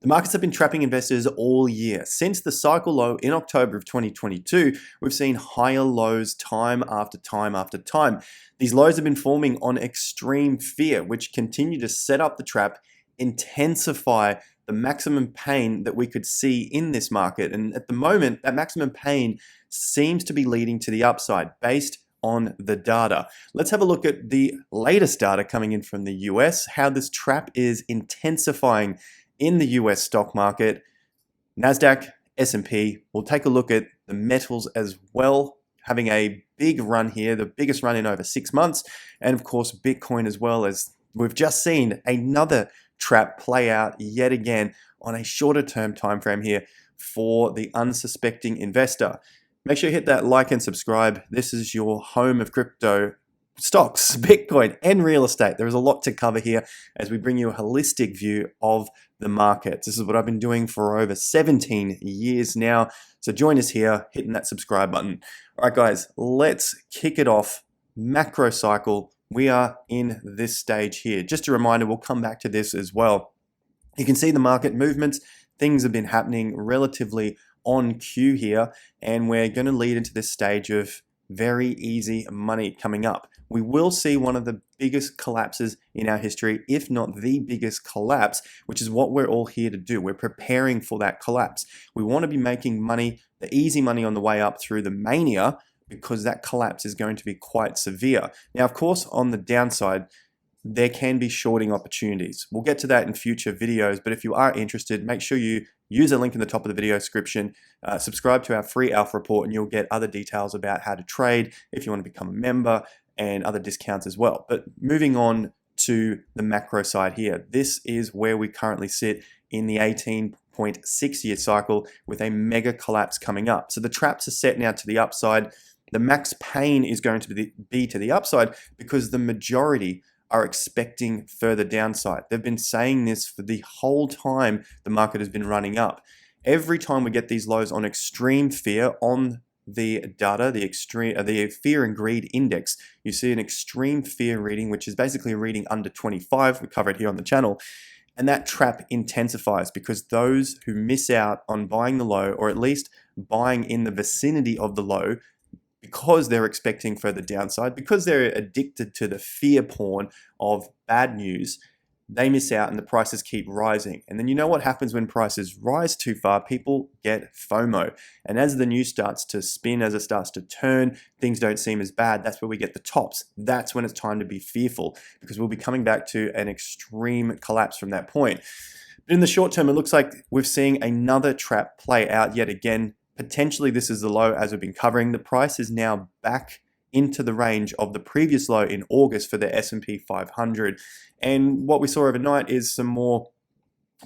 The markets have been trapping investors all year. Since the cycle low in October of 2022, we've seen higher lows time after time after time. These lows have been forming on extreme fear, which continue to set up the trap, intensify the maximum pain that we could see in this market. And at the moment, that maximum pain seems to be leading to the upside based on the data. Let's have a look at the latest data coming in from the US, how this trap is intensifying in the US stock market. NASDAQ, S&P, we'll take a look at the metals as well, having a big run here, the biggest run in over 6 months. And of course, Bitcoin as well, as we've just seen another trap play out yet again on a shorter term time frame here for the unsuspecting investor. Make sure you hit that like and subscribe. This is your home of crypto stocks, Bitcoin, and real estate. There is a lot to cover here as we bring you a holistic view of the markets. This is what I've been doing for over 17 years now. So join us here, hitting that subscribe button. All right, guys, let's kick it off. Macro cycle. We are in this stage here. Just a reminder, we'll come back to this as well. You can see the market movements. Things have been happening relatively on cue here, and we're going to lead into this stage of very easy money coming up. We will see one of the biggest collapses in our history, if not the biggest collapse, which is what we're all here to do. We're preparing for that collapse. We want to be making money, the easy money on the way up through the mania, because that collapse is going to be quite severe. Now, of course, on the downside, there can be shorting opportunities. We'll get to that in future videos, but if you are interested, make sure you use a link in the top of the video description, subscribe to our free alpha report, and you'll get other details about how to trade if you want to become a member and other discounts as well. But moving on to the macro side here, this is where we currently sit in the 18.6 year cycle with a mega collapse coming up. So the traps are set now to the upside. The max pain is going to be to the upside because the majority are expecting further downside. They've been saying this for the whole time the market has been running up. Every time we get these lows on extreme fear on the data, the fear and greed index, you see an extreme fear reading, which is basically a reading under 25. We cover it here on the channel. And that trap intensifies because those who miss out on buying the low, or at least buying in the vicinity of the low, because they're expecting further downside, because they're addicted to the fear porn of bad news, they miss out and the prices keep rising. And then you know what happens when prices rise too far? People get FOMO. And as the news starts to spin, as it starts to turn, things don't seem as bad. That's where we get the tops. That's when it's time to be fearful, because we'll be coming back to an extreme collapse from that point. But in the short term, it looks like we're seeing another trap play out yet again. Potentially this is the low as we've been covering. The price is now back into the range of the previous low in August for the SP 500. And what we saw overnight is some more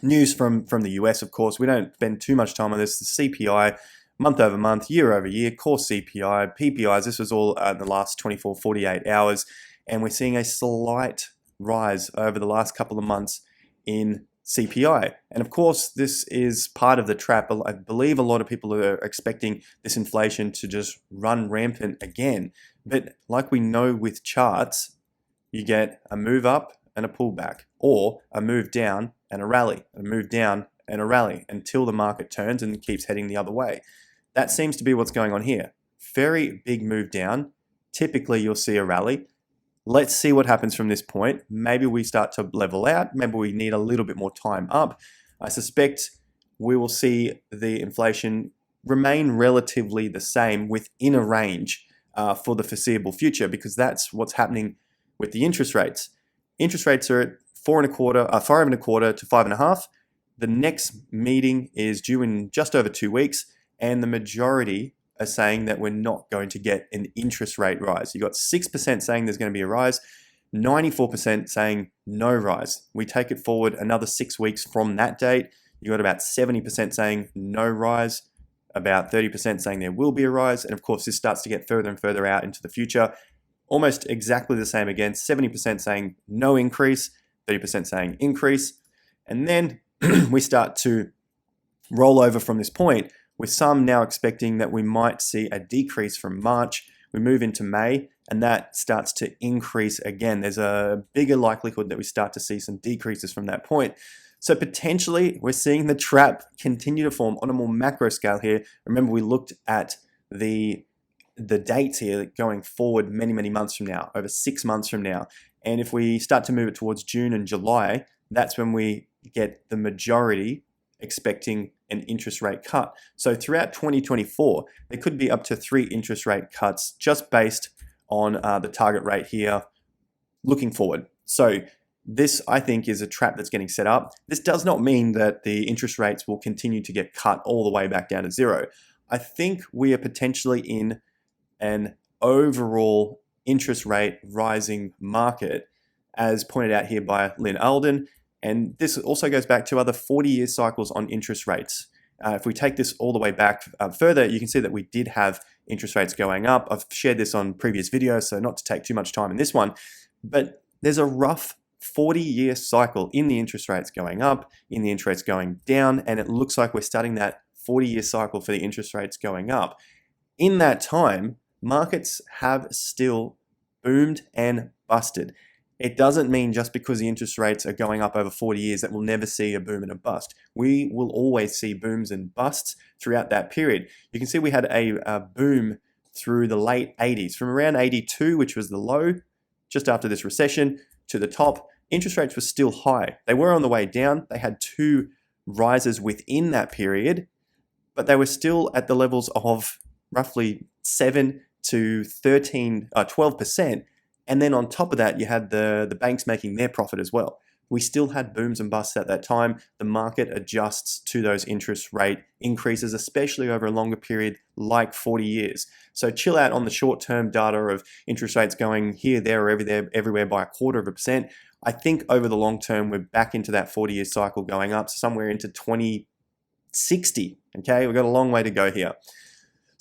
news from the US, of course. We don't spend too much time on this. The CPI, month over month, year over year, core CPI, PPIs, this was all in the last 24, 48 hours. And we're seeing a slight rise over the last couple of months in CPI. And of course, this is part of the trap. I believe a lot of people are expecting this inflation to just run rampant again. But like we know with charts, you get a move up and a pullback, or a move down and a rally, a move down and a rally until the market turns and keeps heading the other way. That seems to be what's going on here. Very big move down. Typically, you'll see a rally. Let's see what happens from this point. Maybe we start to level out. Maybe we need a little bit more time up. I suspect we will see the inflation remain relatively the same within a range for the foreseeable future, because that's what's happening with the interest rates. Interest rates are at 5.25 to 5.5. The next meeting is due in just over 2 weeks, and the majority are saying that we're not going to get an interest rate rise. You got 6% saying there's going to be a rise, 94% saying no rise. We take it forward another 6 weeks from that date. You got about 70% saying no rise, about 30% saying there will be a rise. And of course, this starts to get further and further out into the future. Almost exactly the same again, 70% saying no increase, 30% saying increase. And then we start to roll over from this point, with some now expecting that we might see a decrease from March. We move into May, and that starts to increase again. There's a bigger likelihood that we start to see some decreases from that point. So potentially we're seeing the trap continue to form on a more macro scale here. Remember, we looked at the dates here going forward many months from now, over 6 months from now. And if we start to move it towards June and July, that's when we get the majority expecting an interest rate cut. So throughout 2024, there could be up to 3 interest rate cuts just based on the target rate here looking forward. So this, I think, is a trap that's getting set up. This does not mean that the interest rates will continue to get cut all the way back down to zero. I think we are potentially in an overall interest rate rising market, as pointed out here by Lynn Alden. And this also goes back to other 40-year cycles on interest rates. If we take this all the way back further, you can see that we did have interest rates going up. I've shared this on previous videos, so not to take too much time in this one, but there's a rough 40-year cycle in the interest rates going up, in the interest rates going down, and it looks like we're starting that 40-year cycle for the interest rates going up. In that time, markets have still boomed and busted. It doesn't mean just because the interest rates are going up over 40 years that we'll never see a boom and a bust. We will always see booms and busts throughout that period. You can see we had a boom through the late 80s, from around 82, which was the low, just after this recession, to the top. Interest rates were still high. They were on the way down. They had 2 rises within that period, but they were still at the levels of roughly 7 to 12%. And then on top of that, you had the banks making their profit as well. We still had booms and busts at that time. The market adjusts to those interest rate increases, especially over a longer period like 40 years. So chill out on the short-term data of interest rates going here, there, or everywhere by 0.25%. I think over the long term, we're back into that 40-year cycle going up somewhere into 2060. Okay, we've got a long way to go here.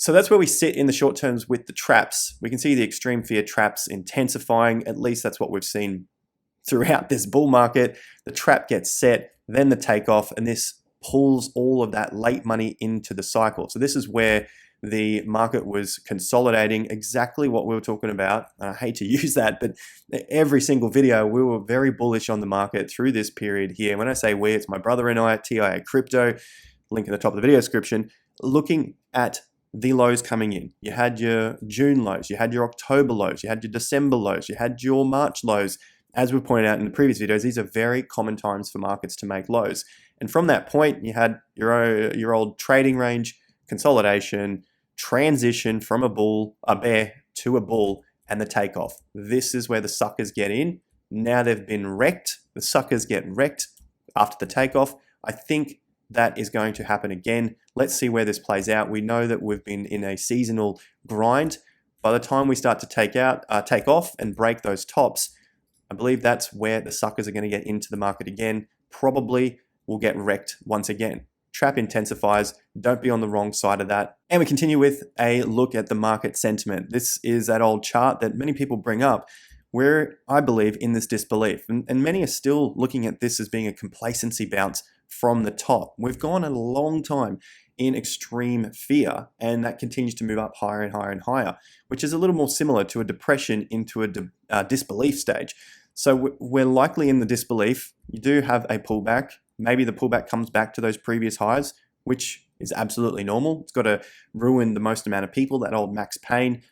So that's where we sit in the short terms with the traps. We can see the extreme fear traps intensifying. At least that's what we've seen throughout this bull market. The trap gets set, then the takeoff, and this pulls all of that late money into the cycle. So this is where the market was consolidating, exactly what we were talking about. And I hate to use that, but every single video, we were very bullish on the market through this period here. When I say we, it's my brother and I at TIA Crypto, link in the top of the video description, looking at the lows coming in. You had your June lows, you had your October lows, you had your December lows, you had your March lows. As we pointed out in the previous videos, these are very common times for markets to make lows. And from that point, you had your old trading range, consolidation, transition from a bear to a bull, and the takeoff. This is where the suckers get in. Now they've been wrecked. The suckers get wrecked after the takeoff. I think that is going to happen again. Let's see where this plays out. We know that we've been in a seasonal grind. By the time we start to take off and break those tops, I believe that's where the suckers are going to get into the market again. Probably will get wrecked once again. Trap intensifies. Don't be on the wrong side of that. And we continue with a look at the market sentiment. This is that old chart that many people bring up where I believe in this disbelief. And many are still looking at this as being a complacency bounce from the top. We've gone a long time in extreme fear, and that continues to move up higher and higher and higher, which is a little more similar to a depression into a disbelief stage. So we're likely in the disbelief. You do have a pullback. Maybe the pullback comes back to those previous highs, which is absolutely normal. It's got to ruin the most amount of people, that old max pain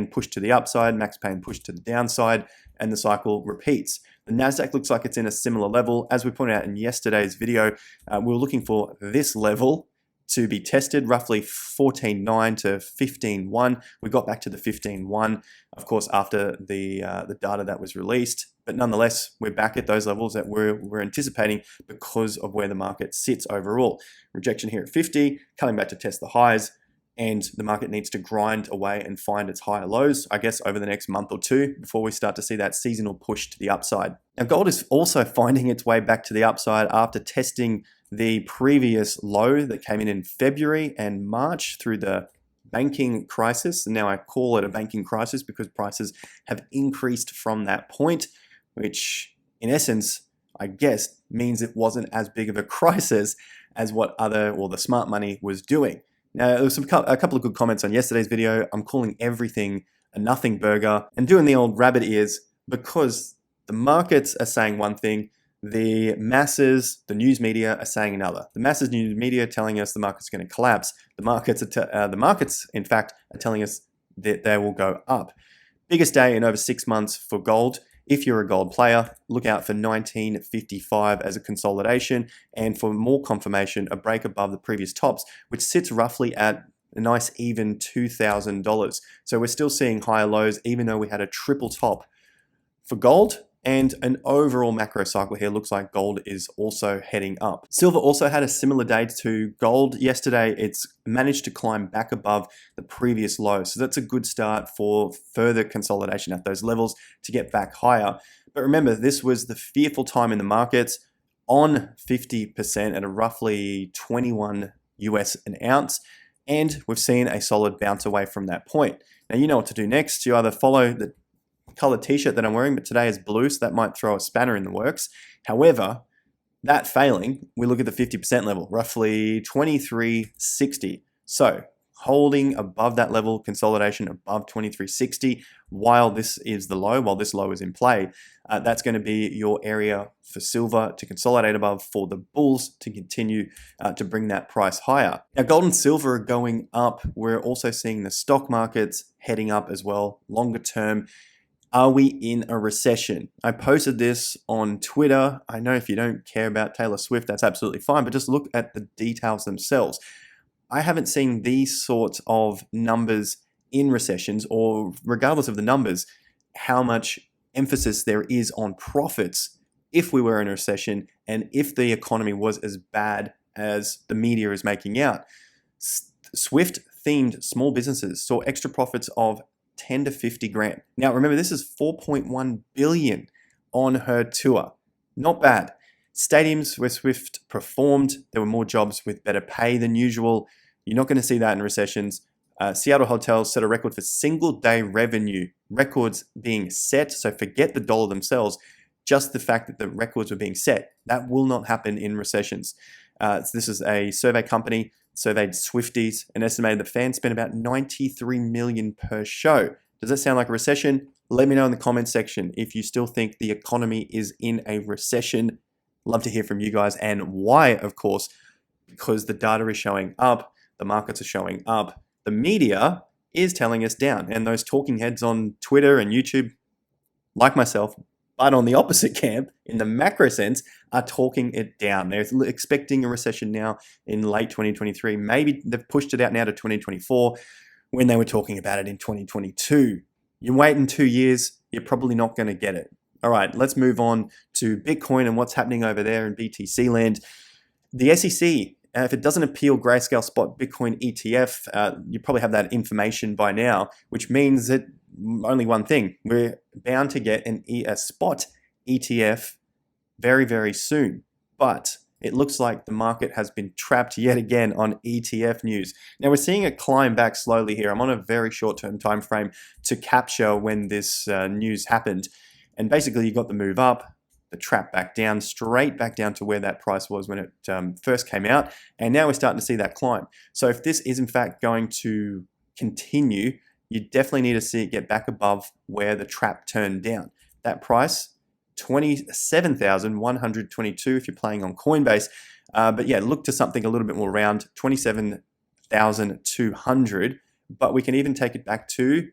pushed to the upside, max pain pushed to the downside, and the cycle repeats. The NASDAQ looks like it's in a similar level. As we pointed out in yesterday's video, we were looking for this level to be tested, roughly 14.9 to 15.1. We got back to the 15.1, of course, after the data that was released. But nonetheless, we're back at those levels that we're anticipating because of where the market sits overall. Rejection here at 50, coming back to test the highs, and the market needs to grind away and find its higher lows, I guess, over the next month or two before we start to see that seasonal push to the upside. Now, gold is also finding its way back to the upside after testing the previous low that came in February and March through the banking crisis. And now I call it a banking crisis because prices have increased from that point, which in essence, I guess, means it wasn't as big of a crisis as what the smart money was doing. Now, there was a couple of good comments on yesterday's video. I'm calling everything a nothing burger and doing the old rabbit ears because the markets are saying one thing, The masses, the news media are saying another. The masses news media are telling us the market's going to collapse. The markets, in fact, are telling us that they will go up. Biggest day in over 6 months for gold. If you're a gold player, look out for 1955 as a consolidation, and for more confirmation, a break above the previous tops, which sits roughly at a nice even $2,000. So we're still seeing higher lows, even though we had a triple top for gold. And an overall macro cycle here looks like gold is also heading up. Silver also had a similar day to gold yesterday. It's managed to climb back above the previous low. So that's a good start for further consolidation at those levels to get back higher. But remember, this was the fearful time in the markets on 50% at a roughly 21 US an ounce. And we've seen a solid bounce away from that point. Now, you know what to do next. You either follow the colored t-shirt that I'm wearing, but today is blue, so that might throw a spanner in the works. However, that failing, we look at the 50% level, roughly 2360. So holding above that level, consolidation above 2360 while this is the low, while this low is in play, that's going to be your area for silver to consolidate above, for the bulls to continue to bring that price higher. Now, gold and silver are going up. We're also seeing the stock markets heading up as well, longer term. Are we in a recession? I posted this on Twitter. I know if you don't care about Taylor Swift, that's absolutely fine, but just look at the details themselves. I haven't seen these sorts of numbers in recessions, or regardless of the numbers, how much emphasis there is on profits if we were in a recession and if the economy was as bad as the media is making out. Swift-themed small businesses saw extra profits of 10 to 50 grand. Now, remember, this is 4.1 billion on her tour. Not bad. Stadiums where Swift performed, there were more jobs with better pay than usual. You're not going to see that in recessions. Seattle hotels set a record for single day revenue, records being set. So forget the dollar themselves, just the fact that the records were being set. That will not happen in recessions. This is a survey company surveyed Swifties and estimated that fans spent about $93 million per show. Does that sound like a recession? Let me know in the comments section if you still think the economy is in a recession. Love to hear from you guys, and why, of course, because the data is showing up, the markets are showing up, the media is telling us down, and those talking heads on Twitter and YouTube, like myself, but on the opposite camp, in the macro sense, are talking it down. They're expecting a recession now in late 2023. Maybe they've pushed it out now to 2024 when they were talking about it in 2022. You wait in 2 years, you're probably not going to get it. All right, let's move on to Bitcoin and what's happening over there in BTC land. The SEC, if it doesn't appeal Grayscale Spot Bitcoin ETF, you probably have that information by now, which means that only one thing, we're bound to get a spot ETF very, very soon. But it looks like the market has been trapped yet again on ETF news. Now we're seeing it climb back slowly here. I'm on a very short-term time frame to capture when this news happened. And basically you got the move up, the trap back down, straight back down to where that price was when it first came out. And now we're starting to see that climb. So if this is in fact going to continue, you definitely need to see it get back above where the trap turned down. That price, 27,122 if you're playing on Coinbase. But yeah, look to something a little bit more round, 27,200. But we can even take it back to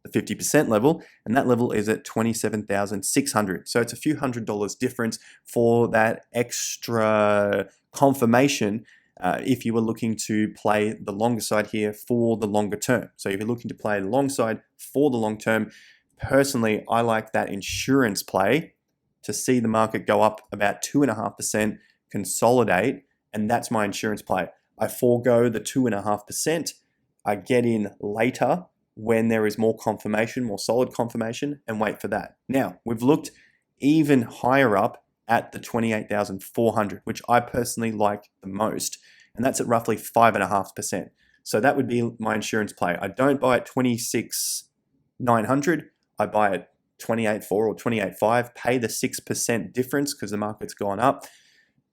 the 50% level, and that level is at 27,600. So it's a few $100 difference for that extra confirmation if you were looking to play the longer side here for the longer term. So if you're looking to play the long side for the long term, personally, I like that insurance play to see the market go up about 2.5%, consolidate, and that's my insurance play. I forego the 2.5%. I get in later when there is more confirmation, more solid confirmation, and wait for that. Now, we've looked even higher up at the 28,400, which I personally like the most, and that's at roughly 5.5%. So that would be my insurance play. I don't buy at 26,900. I buy at 28.4 or 28.5, pay the 6% difference because the market's gone up.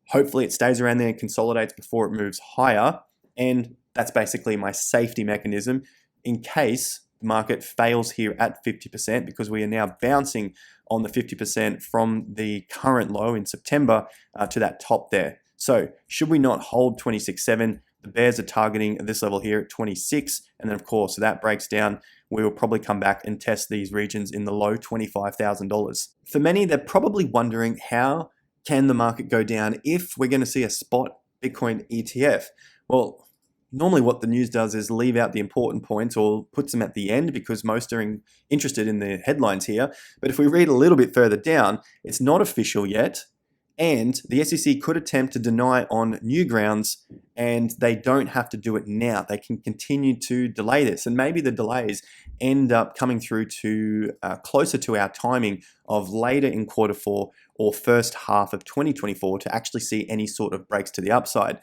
Hopefully it stays around there and consolidates before it moves higher. And that's basically my safety mechanism in case the market fails here at 50%, because we are now bouncing on the 50% from the current low in September to that top there. So should we not hold 26.7? The bears are targeting this level here at 26, and then of course that breaks down. We will probably come back and test these regions in the low $25,000. For many, they're probably wondering, how can the market go down if we're going to see a spot Bitcoin ETF? Well, normally what the news does is leave out the important points or puts them at the end because most are interested in the headlines here. But if we read a little bit further down, it's not official yet. And the SEC could attempt to deny on new grounds, and they don't have to do it now. They can continue to delay this, and maybe the delays end up coming through to closer to our timing of later in Q4 or first half of 2024 to actually see any sort of breaks to the upside.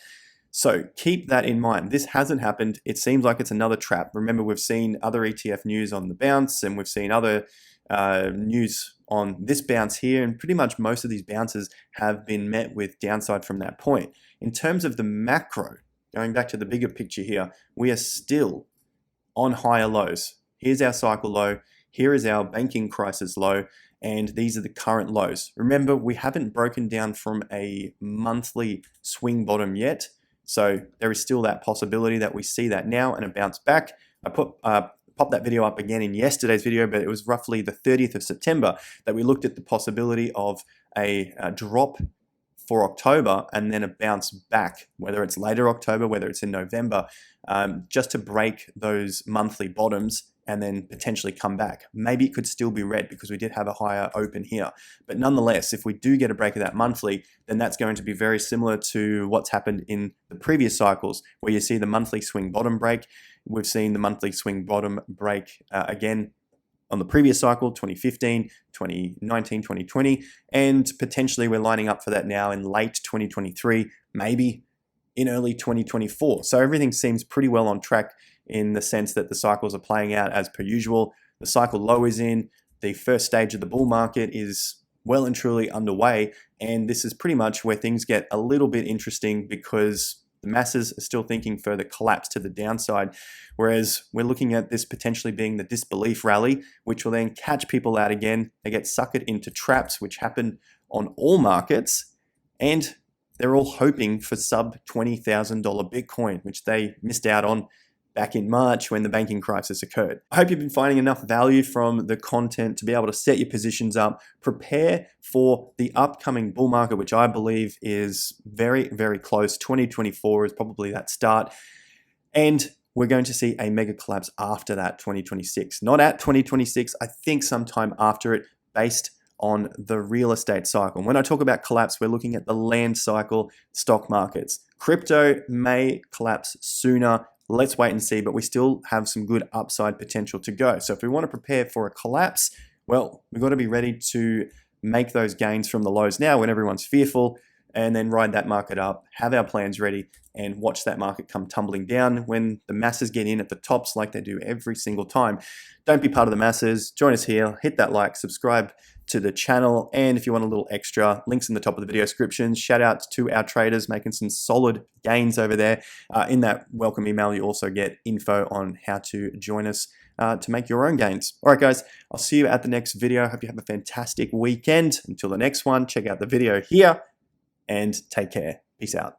So keep that in mind. This hasn't happened. It seems like it's another trap. Remember, we've seen other ETF news on the bounce, and we've seen other news on this bounce here, and pretty much most of these bounces have been met with downside from that point. In terms of the macro, going back to the bigger picture here, we are still on higher lows. Here's our cycle low, here is our banking crisis low, and these are the current lows. Remember, we haven't broken down from a monthly swing bottom yet, so there is still that possibility that we see that now and a bounce back. I popped that video up again in yesterday's video, but it was roughly the 30th of September that we looked at the possibility of a drop for October and then a bounce back, whether it's later October, whether it's in November, just to break those monthly bottoms and then potentially come back. Maybe it could still be red because we did have a higher open here. But nonetheless, if we do get a break of that monthly, then that's going to be very similar to what's happened in the previous cycles, where you see the monthly swing bottom break. We've seen the monthly swing bottom break again on the previous cycle, 2015, 2019, 2020, and potentially we're lining up for that now in late 2023, maybe in early 2024. So everything seems pretty well on track in the sense that the cycles are playing out as per usual. The cycle low is in, the first stage of the bull market is well and truly underway, and this is pretty much where things get a little bit interesting because the masses are still thinking further collapse to the downside, whereas we're looking at this potentially being the disbelief rally, which will then catch people out again. They get suckered into traps, which happen on all markets, and they're all hoping for sub $20,000 Bitcoin, which they missed out on back in March when the banking crisis occurred. I hope you've been finding enough value from the content to be able to set your positions up, prepare for the upcoming bull market, which I believe is very, very close. 2024 is probably that start. And we're going to see a mega collapse after that, 2026. Not at 2026, I think sometime after it, based on the real estate cycle. When I talk about collapse, we're looking at the land cycle, stock markets. Crypto may collapse sooner. Let's wait and see, but we still have some good upside potential to go. So if we want to prepare for a collapse, well, we've got to be ready to make those gains from the lows now when everyone's fearful, and then ride that market up, have our plans ready, and watch that market come tumbling down when the masses get in at the tops like they do every single time. Don't be part of the masses. Join us here. Hit that like, subscribe to the channel, and if you want a little extra, links in the top of the video description. Shout out to our traders making some solid gains over there. In that welcome email, you also get info on how to join us to make your own gains. All right, guys, I'll see you at the next video. Hope you have a fantastic weekend. Until the next one, check out the video here and take care. Peace out.